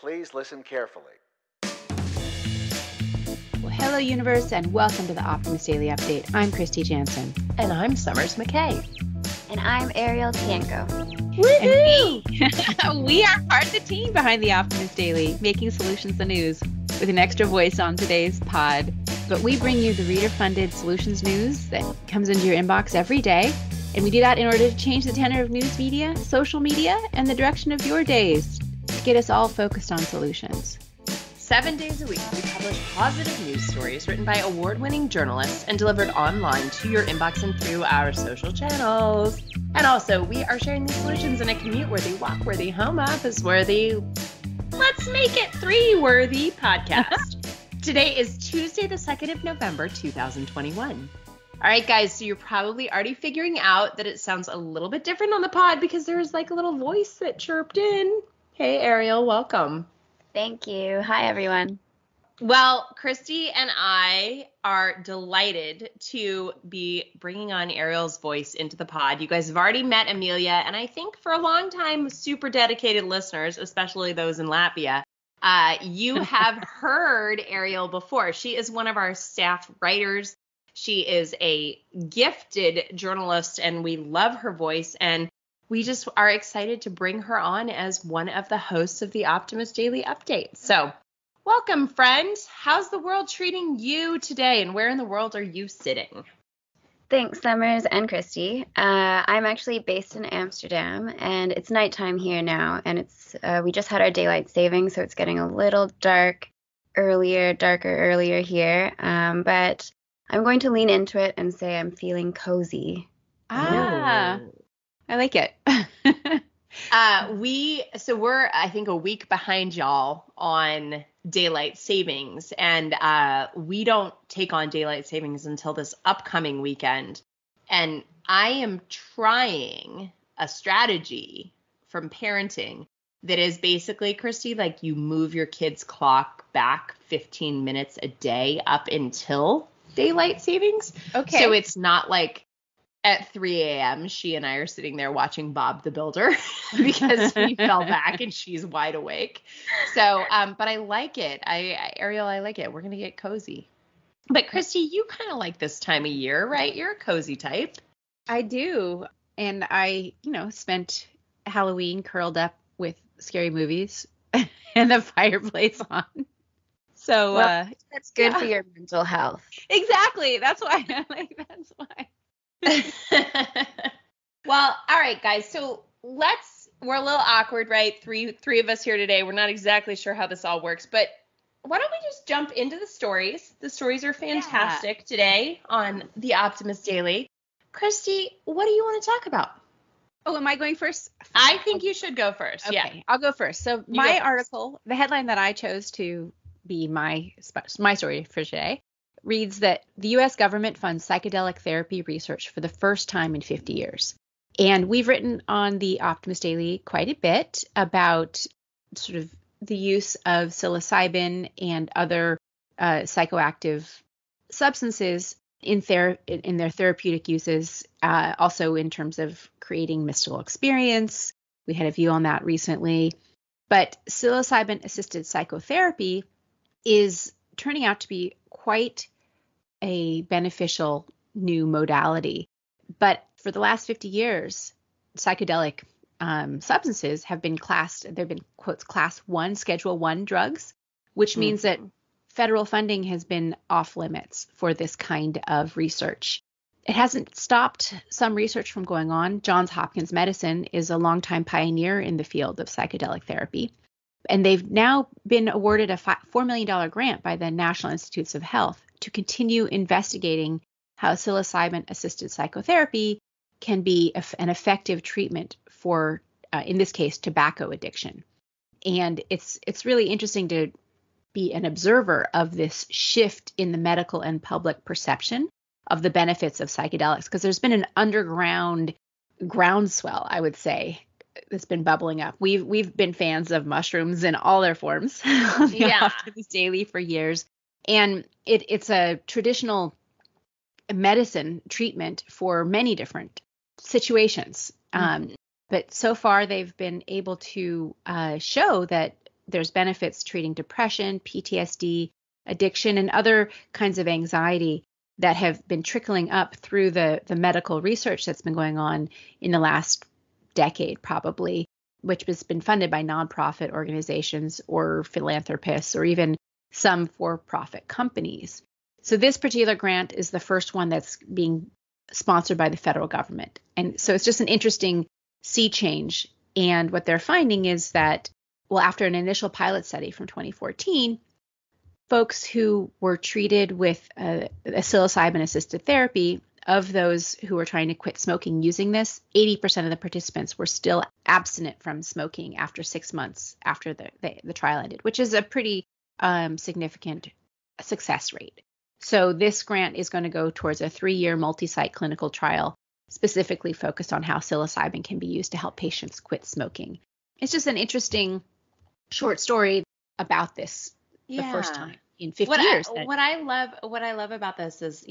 Please listen carefully. Well, hello, universe, and welcome to the Optimist Daily Update. I'm Kristy Jansen. And I'm Summers McKay. And I'm Ariel Tienko. And we are part of the team behind the Optimist Daily, making solutions the news, with an extra voice on today's pod. But we bring you the reader-funded solutions news that comes into your inbox every day. And we do that in order to change the tenor of news media, social media, and the direction of your days to get us all focused on solutions. 7 days a week, we publish positive news stories written by award-winning journalists and delivered online to your inbox and through our social channels. And also, we are sharing these solutions in a commute-worthy, walk-worthy, home office-worthy, let's make it three-worthy podcast. Today is Tuesday, the 2nd of November, 2021. All right, guys, so you're probably already figuring out that it sounds a little bit different on the pod because there's like a little voice that chirped in. Hey, Ariel, welcome. Thank you. Hi, everyone. Well, Kristy and I are delighted to be bringing on Ariel's voice into the pod. You guys have already met Amelia, and I think for a long time, super dedicated listeners, especially those in Latvia, you have heard Ariel before. She is one of our staff writers. She is a gifted journalist, and we love her voice, and we just are excited to bring her on as one of the hosts of the Optimist Daily Update. So, welcome, friend. How's the world treating you today, and where in the world are you sitting? Thanks, Summers and Kristy. I'm actually based in Amsterdam, and it's nighttime here now, and it's we just had our daylight saving, so it's getting a little darker earlier here. But I'm going to lean into it and say I'm feeling cozy. I like it. We're, I think, a week behind y'all on daylight savings, and we don't take on daylight savings until this upcoming weekend. And I am trying a strategy from parenting that is basically, Kristy, like you move your kid's clock back 15 minutes a day up until daylight savings. Okay. So it's not like at 3 a.m., she and I are sitting there watching Bob the Builder because we fell back and she's wide awake. So, but I like it. Ariel, I like it. We're going to get cozy. But Kristy, you kind of like this time of year, right? You're a cozy type. I do. And I, spent Halloween curled up with scary movies and the fireplace on. So that's good for your mental health. Exactly. That's why. That's why. Well, all right, guys. So we're a little awkward, right? Three of us here today. We're not exactly sure how this all works, but why don't we just jump into the stories? The stories are fantastic today on the Optimist Daily. Kristy, what do you want to talk about? Oh, am I going first? I think you should go first. Okay, Yeah, I'll go first. So my article, the headline that I chose to be my story for today, reads that the U.S. government funds psychedelic therapy research for the first time in 50 years. And we've written on the Optimist Daily quite a bit about sort of the use of psilocybin and other psychoactive substances in their therapeutic uses, also in terms of creating mystical experience. We had a view on that recently. But psilocybin-assisted psychotherapy is turning out to be quite a beneficial new modality. But for the last 50 years, psychedelic substances have been they've been, quotes, class 1, schedule 1 drugs, which means that federal funding has been off limits for this kind of research. It hasn't stopped some research from going on. Johns Hopkins Medicine is a longtime pioneer in the field of psychedelic therapy. And they've now been awarded a $4 million grant by the National Institutes of Health to continue investigating how psilocybin-assisted psychotherapy can be an effective treatment for, in this case, tobacco addiction. And it's really interesting to be an observer of this shift in the medical and public perception of the benefits of psychedelics, because there's been an underground groundswell, I would say, that's been bubbling up. We've been fans of mushrooms in all their forms on the Optimist Daily for years. And it's a traditional medicine treatment for many different situations. But so far they've been able to show that there's benefits treating depression, PTSD, addiction, and other kinds of anxiety that have been trickling up through the medical research that's been going on in the last decade, probably, which has been funded by nonprofit organizations or philanthropists or even some for-profit companies. So this particular grant is the first one that's being sponsored by the federal government. And so it's just an interesting sea change. And what they're finding is that, well, after an initial pilot study from 2014, folks who were treated with a psilocybin-assisted therapy, of those who were trying to quit smoking using this, 80% of the participants were still abstinent from smoking after 6 months after the trial ended, which is a pretty significant success rate. So this grant is going to go towards a 3-year multi-site clinical trial specifically focused on how psilocybin can be used to help patients quit smoking. It's just an interesting short story about this the first time in 50 years. What I love about this is,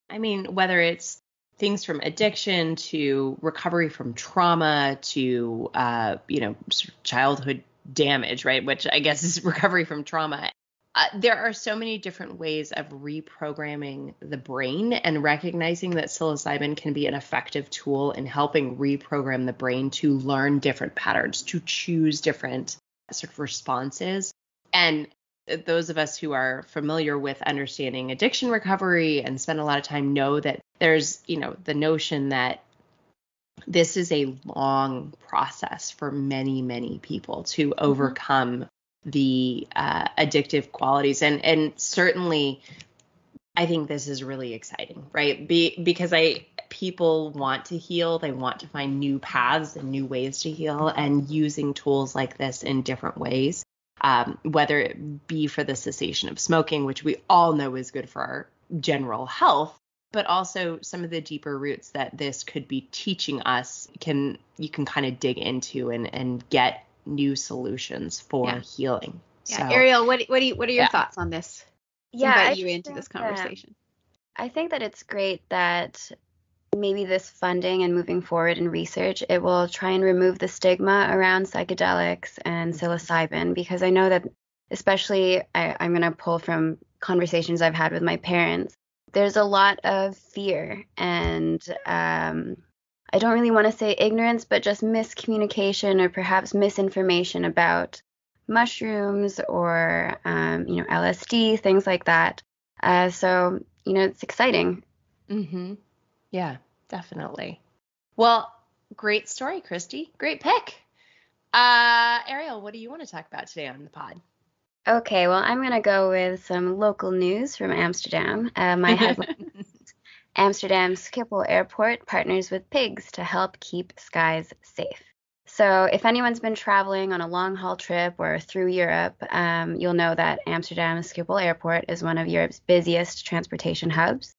whether it's things from addiction to recovery from trauma to, sort of childhood damage, right? Which I guess is recovery from trauma. There are so many different ways of reprogramming the brain, and recognizing that psilocybin can be an effective tool in helping reprogram the brain to learn different patterns, to choose different sort of responses. And those of us who are familiar with understanding addiction recovery and spend a lot of time know that there's, the notion that this is a long process for many, many people to overcome the addictive qualities. And certainly I think this is really exciting, right? Because people want to heal. They want to find new paths and new ways to heal, and using tools like this in different ways, whether it be for the cessation of smoking, which we all know is good for our general health, but also some of the deeper roots that this could be teaching us you can kind of dig into and get new solutions for healing. Yeah. So, Ariel, what are your thoughts on this? Invite you into this conversation. I think that it's great that maybe this funding and moving forward in research, it will try and remove the stigma around psychedelics and psilocybin, because I know that, especially I'm going to pull from conversations I've had with my parents, there's a lot of fear and I don't really want to say ignorance, but just miscommunication or perhaps misinformation about mushrooms or, LSD, things like that. So, it's exciting. Mm-hmm. Yeah, definitely. Well, great story, Kristy. Great pick. Ariel, what do you want to talk about today on the pod? Okay, well, I'm going to go with some local news from Amsterdam. My headline Amsterdam Schiphol Airport partners with pigs to help keep skies safe. So if anyone's been traveling on a long-haul trip or through Europe, you'll know that Amsterdam Schiphol Airport is one of Europe's busiest transportation hubs.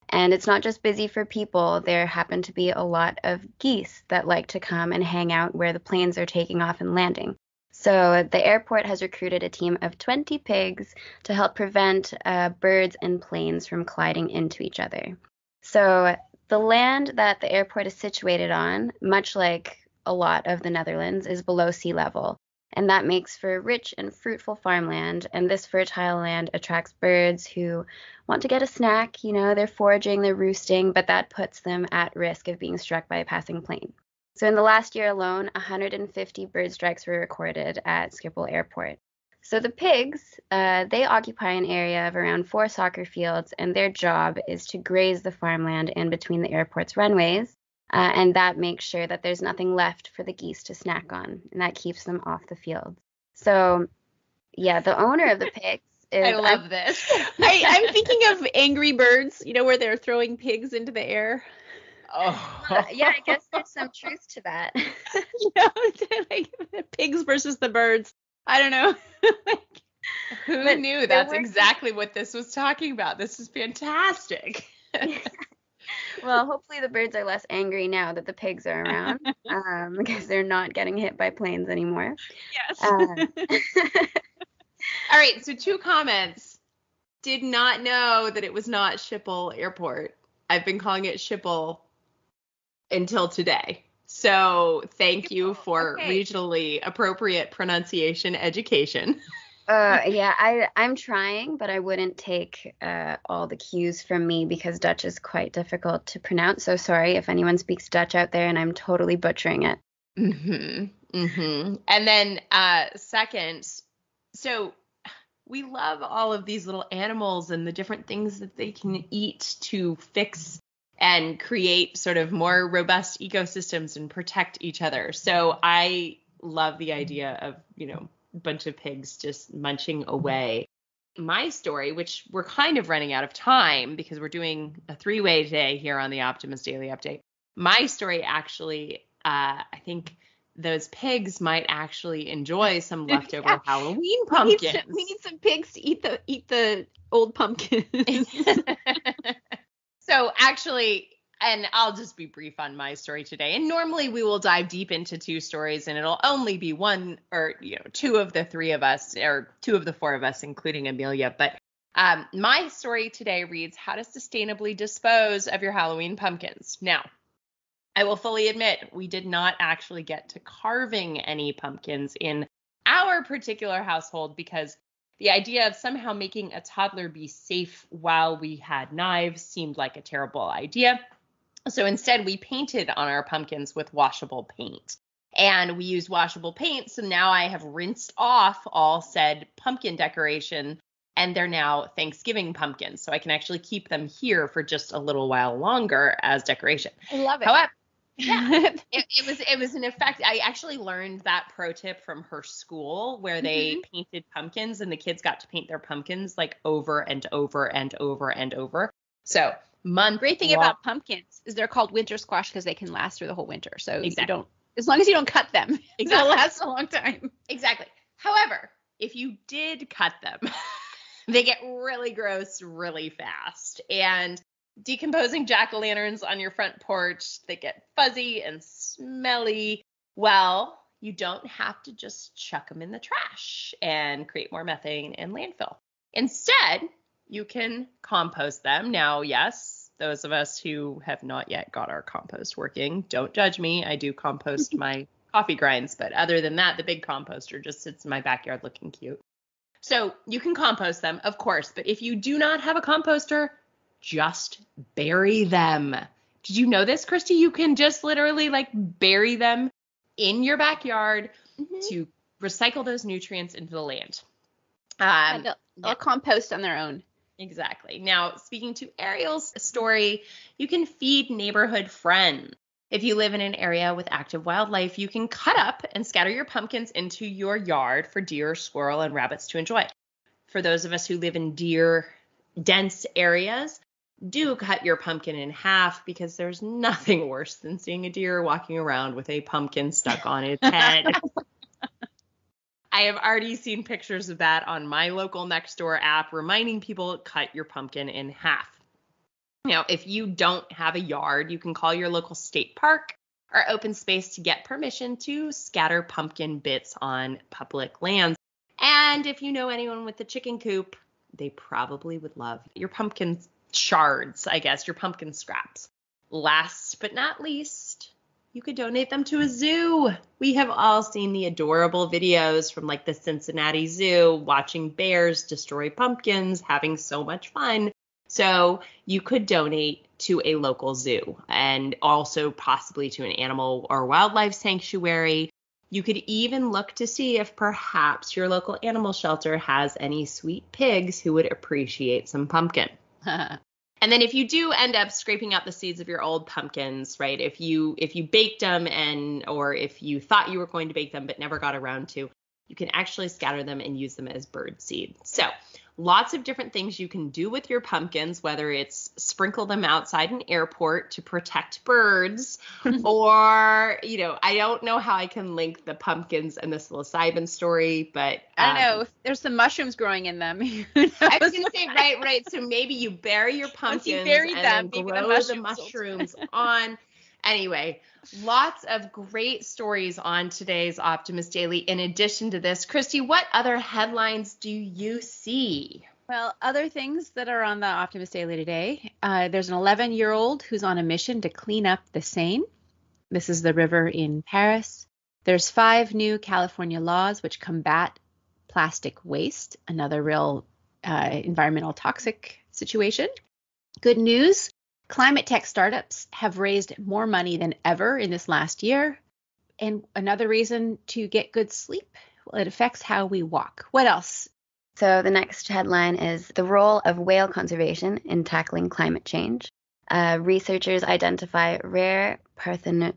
And it's not just busy for people. There happen to be a lot of geese that like to come and hang out where the planes are taking off and landing. So the airport has recruited a team of 20 pigs to help prevent birds and planes from colliding into each other. So the land that the airport is situated on, much like a lot of the Netherlands, is below sea level. And that makes for rich and fruitful farmland. And this fertile land attracts birds who want to get a snack. They're foraging, they're roosting, but that puts them at risk of being struck by a passing plane. So in the last year alone, 150 bird strikes were recorded at Schiphol Airport. So the pigs, they occupy an area of around 4 soccer fields, and their job is to graze the farmland in between the airport's runways. And that makes sure that there's nothing left for the geese to snack on, and that keeps them off the field. So, the owner of the pigs is... I love this. I'm thinking of Angry Birds, where they're throwing pigs into the air. Oh. I guess there's some truth to that. Like the pigs versus the birds. I don't know. Who knew? That's exactly what this was talking about. This is fantastic. Well, hopefully the birds are less angry now that the pigs are around, because they're not getting hit by planes anymore. Yes. All right, so 2 comments. Did not know that it was not Schiphol Airport. I've been calling it Schiphol until today. So thank you for Okay. regionally appropriate pronunciation education. Yeah, I'm trying, but I wouldn't take all the cues from me because Dutch is quite difficult to pronounce. So sorry if anyone speaks Dutch out there and I'm totally butchering it. And then second, so we love all of these little animals and the different things that they can eat to fix and create sort of more robust ecosystems and protect each other. So I love the idea of, a bunch of pigs just munching away. My story, which we're kind of running out of time because we're doing a 3-way today here on the Optimist Daily Update. My story actually, I think those pigs might actually enjoy some leftover Halloween pumpkins. We need some pigs to eat the old pumpkins. So actually, and I'll just be brief on my story today. And normally we will dive deep into 2 stories and it'll only be one or 2 of the 3 of us or 2 of the 4 of us, including Amelia. But my story today reads how to sustainably dispose of your Halloween pumpkins. Now, I will fully admit we did not actually get to carving any pumpkins in our particular household because the idea of somehow making a toddler be safe while we had knives seemed like a terrible idea. So instead, we painted on our pumpkins with washable paint. And we used washable paint, so now I have rinsed off all said pumpkin decoration, and they're now Thanksgiving pumpkins. So I can actually keep them here for just a little while longer as decoration. I love it. However, yeah, it was an effect. I actually learned that pro tip from her school where they painted pumpkins and the kids got to paint their pumpkins like over and over and over and over. So great thing about pumpkins is they're called winter squash because they can last through the whole winter. So exactly. As long as you don't cut them, they'll last a long time. Exactly. However, if you did cut them, they get really gross really fast. And decomposing jack-o'-lanterns on your front porch that get fuzzy and smelly, well, you don't have to just chuck them in the trash and create more methane and landfill. Instead, you can compost them. Now, yes, those of us who have not yet got our compost working, don't judge me. I do compost my coffee grinds, but other than that, the big composter just sits in my backyard looking cute. So you can compost them, of course, but if you do not have a composter, just bury them. Did you know this, Kristy? You can just literally bury them in your backyard to recycle those nutrients into the land. They'll compost on their own. Exactly. Now, speaking to Ariel's story, you can feed neighborhood friends. If you live in an area with active wildlife, you can cut up and scatter your pumpkins into your yard for deer, squirrel, and rabbits to enjoy. For those of us who live in deer-dense areas, do cut your pumpkin in half because there's nothing worse than seeing a deer walking around with a pumpkin stuck on its head. I have already seen pictures of that on my local Nextdoor app reminding people cut your pumpkin in half. Now, if you don't have a yard, you can call your local state park or open space to get permission to scatter pumpkin bits on public lands. And if you know anyone with a chicken coop, they probably would love your pumpkin shards, I guess, your pumpkin scraps. Last but not least, you could donate them to a zoo. We have all seen the adorable videos from the Cincinnati Zoo, watching bears destroy pumpkins, having so much fun. So you could donate to a local zoo and also possibly to an animal or wildlife sanctuary. You could even look to see if perhaps your local animal shelter has any sweet pigs who would appreciate some pumpkin. And then if you do end up scraping out the seeds of your old pumpkins, right, if you baked them or if you thought you were going to bake them but never got around to, you can actually scatter them and use them as bird seed. So lots of different things you can do with your pumpkins, whether it's sprinkle them outside an airport to protect birds or, I don't know how I can link the pumpkins and the psilocybin story, but I don't know. If there's some mushrooms growing in them. I was going to say, right. So maybe you bury your pumpkins and then grow the mushrooms on. Anyway, lots of great stories on today's Optimist Daily. In addition to this, Kristy, what other headlines do you see? Well, other things that are on the Optimist Daily today. There's an 11-year-old who's on a mission to clean up the Seine. This is the river in Paris. There's 5 new California laws which combat plastic waste, another real environmental toxic situation. Good news, climate tech startups have raised more money than ever in this last year. And another reason to get good sleep, well, it affects how we walk. What else? So the next headline is the role of whale conservation in tackling climate change. Researchers identify rare parthenogenesis.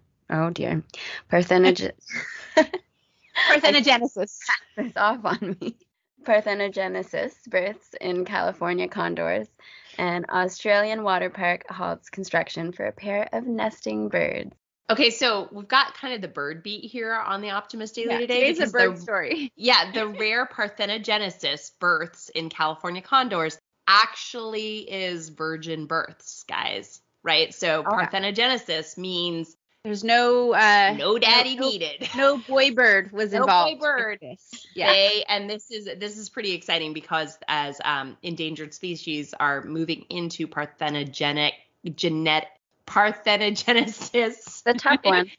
Parthenogenesis. It's off on me. Parthenogenesis births in California condors, and Australian water park halts construction for a pair of nesting birds. Okay, so we've got kind of the bird beat here on the Optimist Daily today. Today's a bird story. Yeah, the rare parthenogenesis births in California condors actually is virgin births, guys, right? So parthenogenesis means there's no daddy needed. No boy bird was involved. No boy bird. Yeah. And this is pretty exciting because as endangered species are moving into parthenogenesis. The tough one.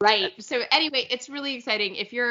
Right. So anyway, it's really exciting. If you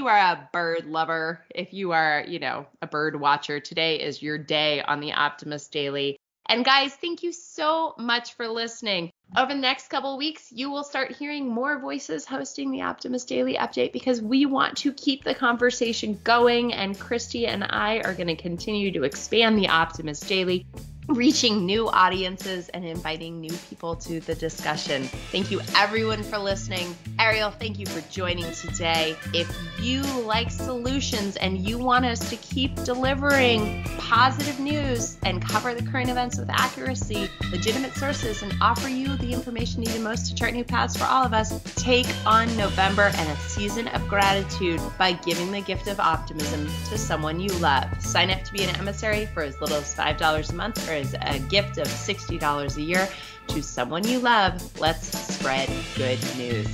are a bird lover, if you are, a bird watcher, today is your day on the Optimist Daily. And guys, thank you so much for listening. Over the next couple of weeks, you will start hearing more voices hosting the Optimist Daily Update because we want to keep the conversation going. And Kristy and I are going to continue to expand the Optimist Daily, reaching new audiences and inviting new people to the discussion. Thank you everyone for listening. Ariel, thank you for joining today. If you like solutions and you want us to keep delivering positive news and cover the current events with accuracy, legitimate sources, and offer you the information needed most to chart new paths for all of us, take on November and a season of gratitude by giving the gift of optimism to someone you love. Sign up to be an emissary for as little as $5 a month or as a gift of $60 a year to someone you love. Let's spread good news.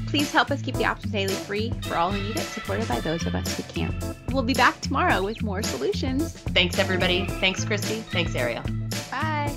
Please help us keep the Optimist Daily free for all who need it, supported by those of us who can't. We'll be back tomorrow with more solutions. Thanks, everybody. Thanks, Kristy. Thanks, Ariel. Bye.